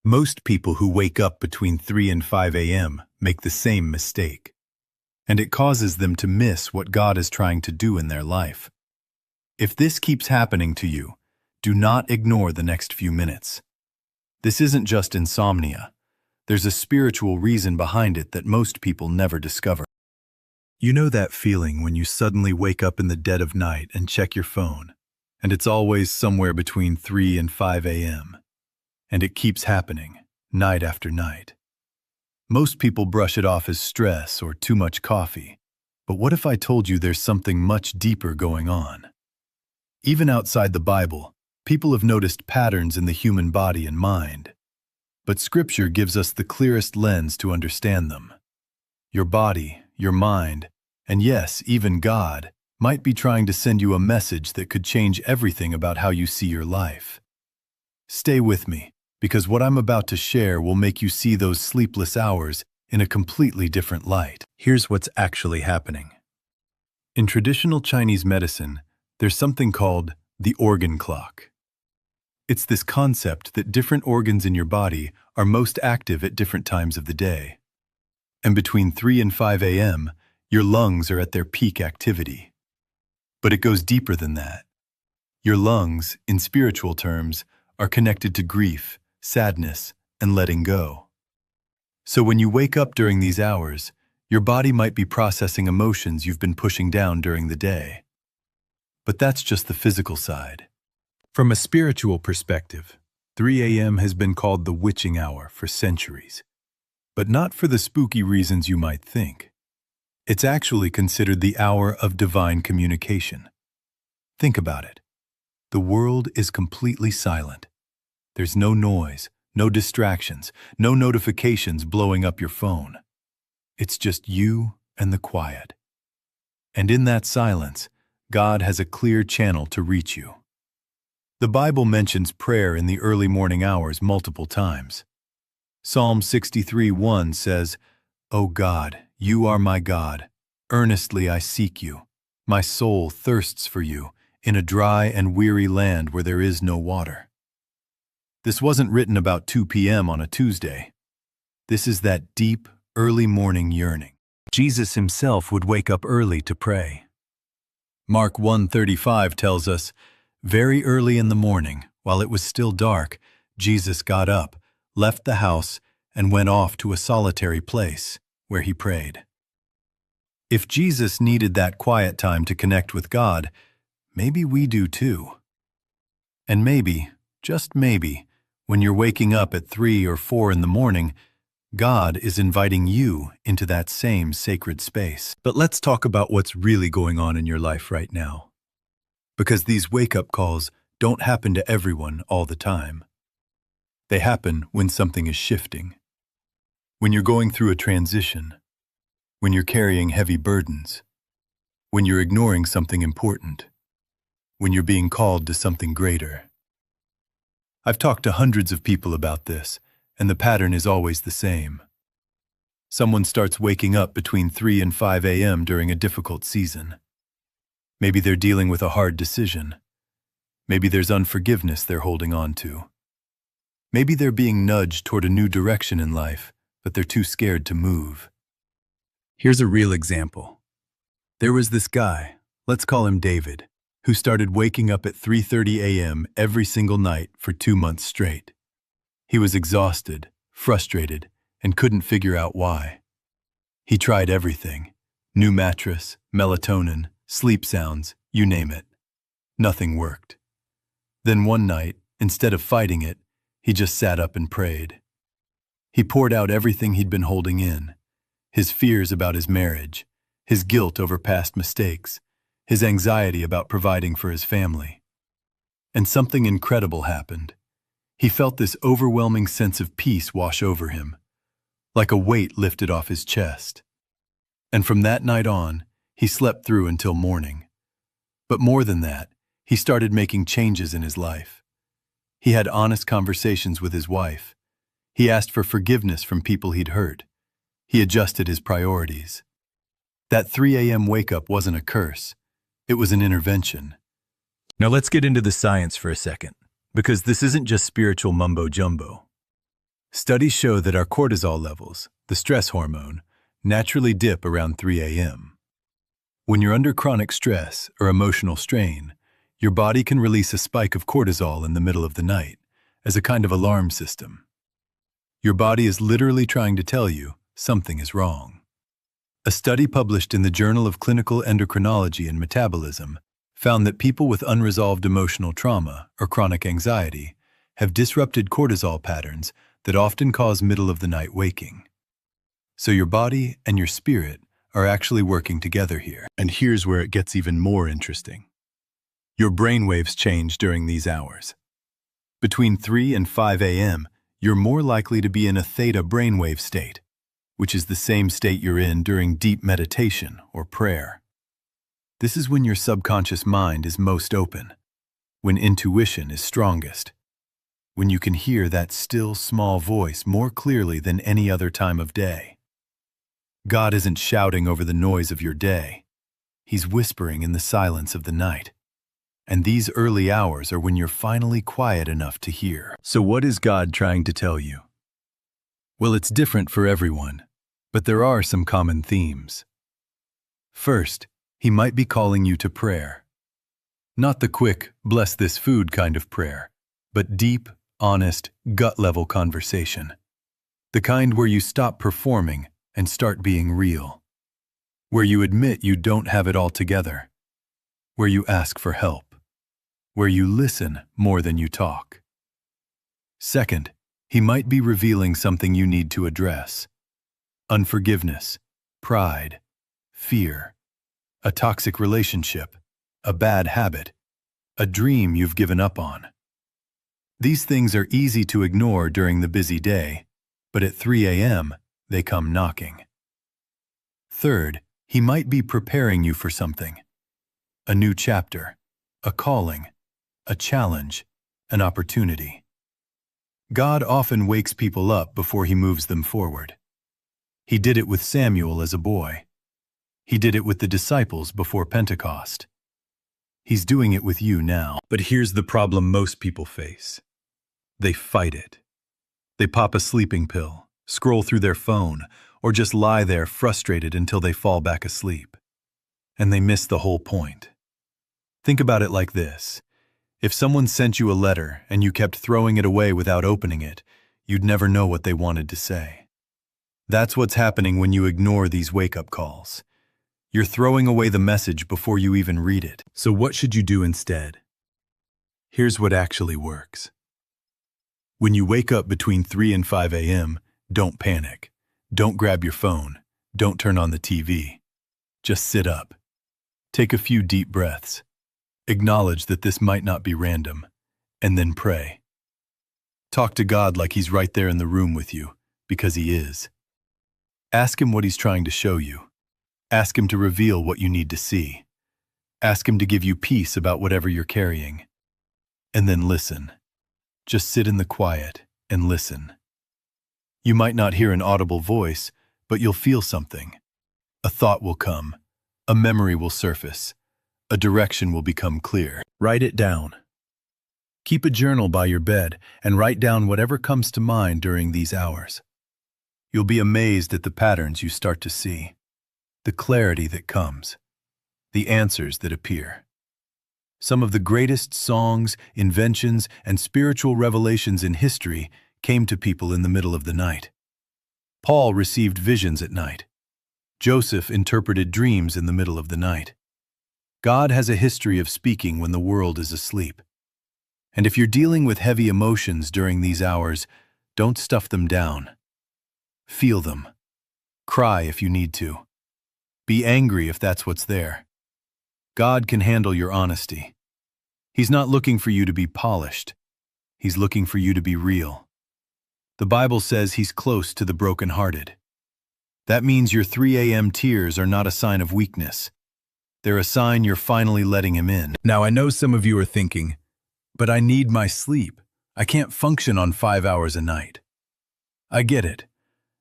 Most people who wake up between 3 and 5 a.m. make the same mistake, and it causes them to miss what God is trying to do in their life. If this keeps happening to you, do not ignore the next few minutes. This isn't just insomnia. There's a spiritual reason behind it that most people never discover. You know that feeling when you suddenly wake up in the dead of night and check your phone, and it's always somewhere between 3 and 5 a.m., and it keeps happening, night after night. Most people brush it off as stress or too much coffee, but what if I told you there's something much deeper going on? Even outside the Bible, people have noticed patterns in the human body and mind, but Scripture gives us the clearest lens to understand them. Your body, your mind, and yes, even God, might be trying to send you a message that could change everything about how you see your life. Stay with me, because what I'm about to share will make you see those sleepless hours in a completely different light. Here's what's actually happening. In traditional Chinese medicine, there's something called the organ clock. It's this concept that different organs in your body are most active at different times of the day. And between 3 and 5 a.m., your lungs are at their peak activity. But it goes deeper than that. Your lungs, in spiritual terms, are connected to grief, sadness, and letting go. So when you wake up during these hours, your body might be processing emotions you've been pushing down during the day. But that's just the physical side. From a spiritual perspective, 3 a.m. has been called the witching hour for centuries. But not for the spooky reasons you might think. It's actually considered the hour of divine communication. Think about it. The world is completely silent. There's no noise, no distractions, no notifications blowing up your phone. It's just you and the quiet. And in that silence, God has a clear channel to reach you. The Bible mentions prayer in the early morning hours multiple times. Psalm 63:1 says, "O God, you are my God. Earnestly I seek you. My soul thirsts for you in a dry and weary land where there is no water." This wasn't written about 2 p.m. on a Tuesday. This is that deep, early morning yearning. Jesus himself would wake up early to pray. Mark 1:35 tells us, "Very early in the morning, while it was still dark, Jesus got up, left the house, and went off to a solitary place, where he prayed." If Jesus needed that quiet time to connect with God, maybe we do too. And maybe, just maybe, when you're waking up at 3 or 4 in the morning, God is inviting you into that same sacred space. But let's talk about what's really going on in your life right now. Because these wake-up calls don't happen to everyone all the time. They happen when something is shifting. When you're going through a transition. When you're carrying heavy burdens. When you're ignoring something important. When you're being called to something greater. I've talked to hundreds of people about this, and the pattern is always the same. Someone starts waking up between 3 and 5 a.m. during a difficult season. Maybe they're dealing with a hard decision. Maybe there's unforgiveness they're holding on to. Maybe they're being nudged toward a new direction in life, but they're too scared to move. Here's a real example. There was this guy, let's call him David, who started waking up at 3:30 a.m. every single night for 2 months straight. He was exhausted, frustrated, and couldn't figure out why. He tried everything: new mattress, melatonin, sleep sounds, you name it. Nothing worked. Then one night, instead of fighting it, he just sat up and prayed. He poured out everything he'd been holding in: his fears about his marriage, his guilt over past mistakes, his anxiety about providing for his family. And something incredible happened. He felt this overwhelming sense of peace wash over him, like a weight lifted off his chest. And from that night on, he slept through until morning. But more than that, he started making changes in his life. He had honest conversations with his wife. He asked for forgiveness from people he'd hurt. He adjusted his priorities. That 3 a.m. wake-up wasn't a curse. It was an intervention. Now let's get into the science for a second, because this isn't just spiritual mumbo-jumbo. Studies show that our cortisol levels, the stress hormone, naturally dip around 3 a.m. When you're under chronic stress or emotional strain, your body can release a spike of cortisol in the middle of the night as a kind of alarm system. Your body is literally trying to tell you something is wrong. A study published in the Journal of Clinical Endocrinology and Metabolism found that people with unresolved emotional trauma or chronic anxiety have disrupted cortisol patterns that often cause middle-of-the-night waking. So your body and your spirit are actually working together here. And here's where it gets even more interesting. Your brainwaves change during these hours. Between 3 and 5 a.m., you're more likely to be in a theta brainwave state, which is the same state you're in during deep meditation or prayer. This is when your subconscious mind is most open, when intuition is strongest, when you can hear that still, small voice more clearly than any other time of day. God isn't shouting over the noise of your day. He's whispering in the silence of the night. And these early hours are when you're finally quiet enough to hear. So what is God trying to tell you? Well, it's different for everyone, but there are some common themes. First, He might be calling you to prayer. Not the quick, bless this food kind of prayer, but deep, honest, gut-level conversation. The kind where you stop performing and start being real. Where you admit you don't have it all together. Where you ask for help. Where you listen more than you talk. Second, He might be revealing something you need to address. Unforgiveness, pride, fear, a toxic relationship, a bad habit, a dream you've given up on. These things are easy to ignore during the busy day, but at 3 a.m., they come knocking. Third, He might be preparing you for something. A new chapter, a calling, a challenge, an opportunity. God often wakes people up before He moves them forward. He did it with Samuel as a boy. He did it with the disciples before Pentecost. He's doing it with you now. But here's the problem most people face. They fight it. They pop a sleeping pill, scroll through their phone, or just lie there frustrated until they fall back asleep. And they miss the whole point. Think about it like this. If someone sent you a letter and you kept throwing it away without opening it, you'd never know what they wanted to say. That's what's happening when you ignore these wake-up calls. You're throwing away the message before you even read it. So what should you do instead? Here's what actually works. When you wake up between 3 and 5 a.m., don't panic. Don't grab your phone. Don't turn on the TV. Just sit up. Take a few deep breaths. Acknowledge that this might not be random, and then pray. Talk to God like He's right there in the room with you, because He is. Ask Him what He's trying to show you. Ask Him to reveal what you need to see. Ask Him to give you peace about whatever you're carrying. And then listen. Just sit in the quiet and listen. You might not hear an audible voice, but you'll feel something. A thought will come. A memory will surface. A direction will become clear. Write it down. Keep a journal by your bed and write down whatever comes to mind during these hours. You'll be amazed at the patterns you start to see, the clarity that comes, the answers that appear. Some of the greatest songs, inventions, and spiritual revelations in history came to people in the middle of the night. Paul received visions at night. Joseph interpreted dreams in the middle of the night. God has a history of speaking when the world is asleep. And if you're dealing with heavy emotions during these hours, don't stuff them down. Feel them. Cry if you need to. Be angry if that's what's there. God can handle your honesty. He's not looking for you to be polished. He's looking for you to be real. The Bible says He's close to the brokenhearted. That means your 3 a.m. tears are not a sign of weakness. They're a sign you're finally letting Him in. Now, I know some of you are thinking, but I need my sleep. I can't function on 5 hours a night. I get it.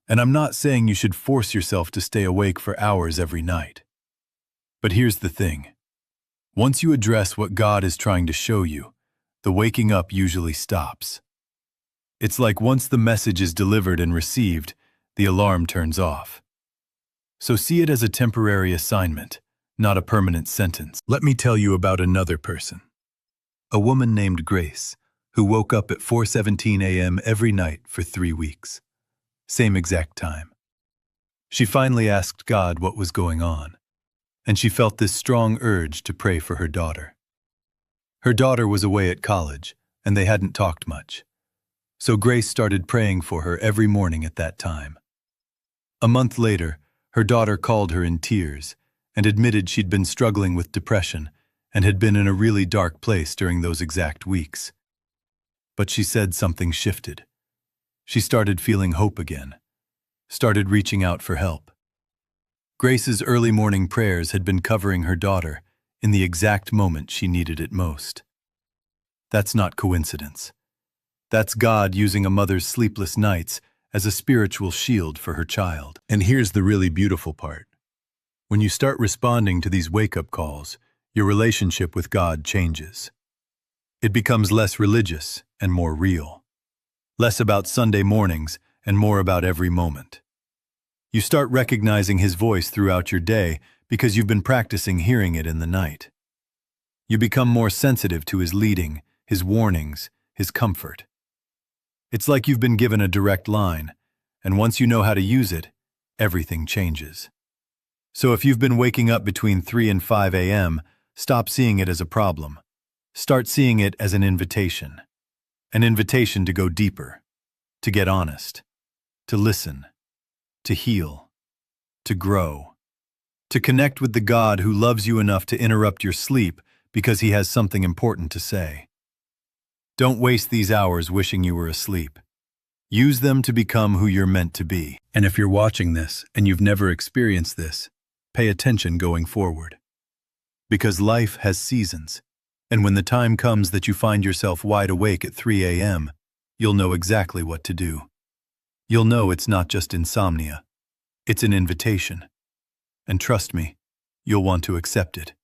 And I'm not saying you should force yourself to stay awake for hours every night. But here's the thing. Once you address what God is trying to show you, the waking up usually stops. It's like once the message is delivered and received, the alarm turns off. So see it as a temporary assignment, not a permanent sentence. Let me tell you about another person. A woman named Grace, who woke up at 4:17 a.m. every night for 3 weeks. Same exact time. She finally asked God what was going on, and she felt this strong urge to pray for her daughter. Her daughter was away at college, and they hadn't talked much. So Grace started praying for her every morning at that time. A month later, her daughter called her in tears and admitted she'd been struggling with depression and had been in a really dark place during those exact weeks. But she said something shifted. She started feeling hope again, started reaching out for help. Grace's early morning prayers had been covering her daughter in the exact moment she needed it most. That's not coincidence. That's God using a mother's sleepless nights as a spiritual shield for her child. And here's the really beautiful part. When you start responding to these wake-up calls, your relationship with God changes. It becomes less religious and more real. Less about Sunday mornings and more about every moment. You start recognizing His voice throughout your day because you've been practicing hearing it in the night. You become more sensitive to His leading, His warnings, His comfort. It's like you've been given a direct line, and once you know how to use it, everything changes. So if you've been waking up between 3 and 5 a.m., stop seeing it as a problem. Start seeing it as an invitation. An invitation to go deeper, to get honest, to listen, to heal, to grow, to connect with the God who loves you enough to interrupt your sleep because He has something important to say. Don't waste these hours wishing you were asleep. Use them to become who you're meant to be. And if you're watching this and you've never experienced this, pay attention going forward. Because life has seasons, and when the time comes that you find yourself wide awake at 3 a.m., you'll know exactly what to do. You'll know it's not just insomnia. It's an invitation. And trust me, you'll want to accept it.